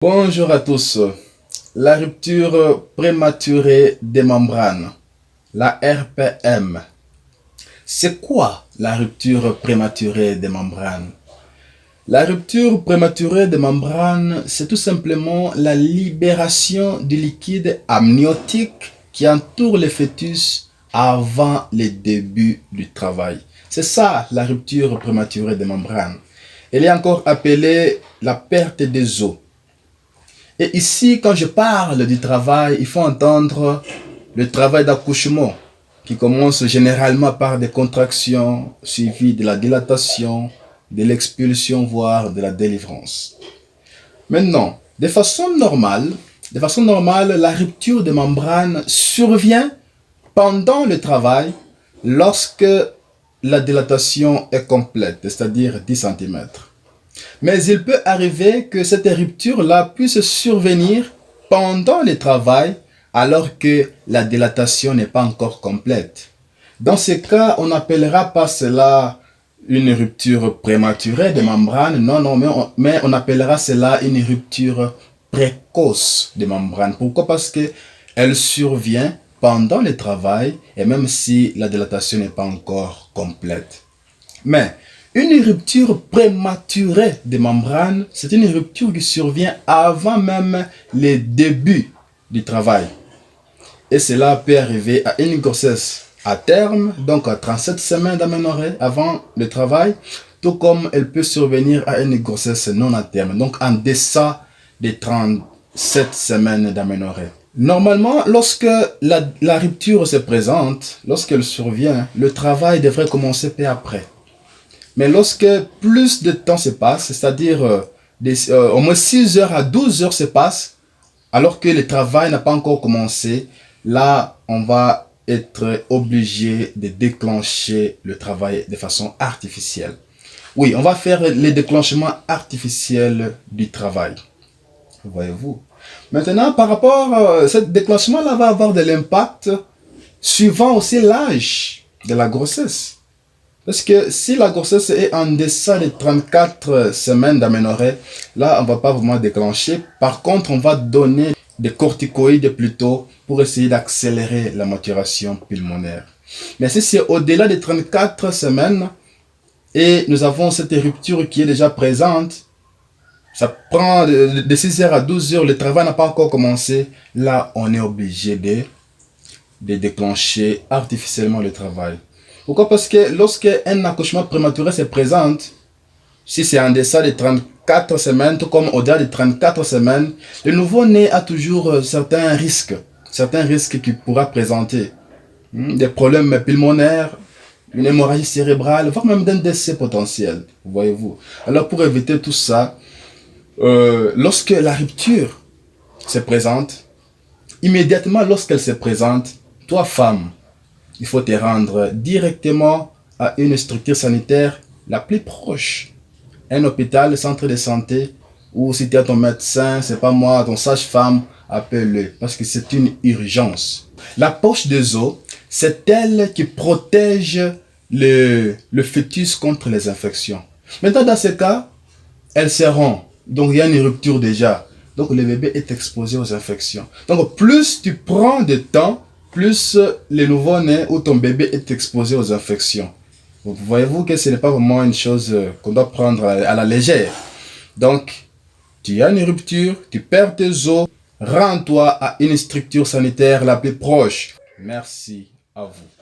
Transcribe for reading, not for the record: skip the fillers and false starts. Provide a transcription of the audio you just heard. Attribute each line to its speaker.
Speaker 1: Bonjour à tous. La rupture prématurée des membranes, la RPM. C'est quoi la rupture prématurée des membranes? La rupture prématurée des membranes, c'est tout simplement la libération du liquide amniotique qui entoure le fœtus avant le début du travail. C'est ça la rupture prématurée des membranes. Elle est encore appelée la perte des os. Et ici, quand je parle du travail, il faut entendre le travail d'accouchement qui commence généralement par des contractions suivies de la dilatation, de l'expulsion, voire de la délivrance. Maintenant, de façon normale, la rupture de membrane survient pendant le travail lorsque la dilatation est complète, c'est-à-dire 10 cm. Mais il peut arriver que cette rupture-là puisse survenir pendant le travail alors que la dilatation n'est pas encore complète. Dans ce cas, on n'appellera pas cela une rupture prématurée de membrane, non, mais on appellera cela une rupture précoce de membrane. Pourquoi? Parce qu'elle survient pendant le travail et même si la dilatation n'est pas encore complète. Mais une rupture prématurée des membranes, c'est une rupture qui survient avant même le début du travail. Et cela peut arriver à une grossesse à terme, donc à 37 semaines d'aménorrhée avant le travail, tout comme elle peut survenir à une grossesse non à terme, donc en deçà des 37 semaines d'aménorrhée. Normalement, lorsque la rupture se présente, lorsqu'elle survient, le travail devrait commencer peu après. Mais lorsque plus de temps se passe, c'est-à-dire au moins 6 heures à 12 heures se passent, alors que le travail n'a pas encore commencé, là, on va être obligé de déclencher le travail de façon artificielle. Oui, on va faire le déclenchement artificiel du travail. Voyez-vous. Maintenant, par rapport à ce déclenchement-là va avoir de l'impact suivant aussi l'âge de la grossesse. Parce que si la grossesse est en deçà de 34 semaines d'aménorrhée, là, on ne va pas vraiment déclencher. Par contre, on va donner des corticoïdes plutôt pour essayer d'accélérer la maturation pulmonaire. Mais si c'est au-delà de 34 semaines et nous avons cette rupture qui est déjà présente, ça prend de 6 heures à 12 heures, le travail n'a pas encore commencé, là, on est obligé de déclencher artificiellement le travail. Pourquoi? Parce que lorsqu'un accouchement prématuré se présente, si c'est en deçà de 34 semaines, tout comme au-delà de 34 semaines, le nouveau-né a toujours certains risques qu'il pourra présenter. Des problèmes pulmonaires, une hémorragie cérébrale, voire même d'un décès potentiel, voyez-vous. Alors pour éviter tout ça, lorsque la rupture se présente, immédiatement lorsqu'elle se présente, toi femme, il faut te rendre directement à une structure sanitaire la plus proche. Un hôpital, centre de santé, ou si tu as ton médecin, c'est pas moi, ton sage-femme, appelle-le, parce que c'est une urgence. La poche des os, c'est elle qui protège le fœtus contre les infections. Maintenant, dans ce cas, elle se rend. Donc, il y a une rupture déjà. Donc, le bébé est exposé aux infections. Donc, plus tu prends de temps, plus le nouveau-né ou ton bébé est exposé aux infections. Voyez-vous que ce n'est pas vraiment une chose qu'on doit prendre à la légère. Donc, tu as une rupture, tu perds tes os, rends-toi à une structure sanitaire la plus proche. Merci à vous.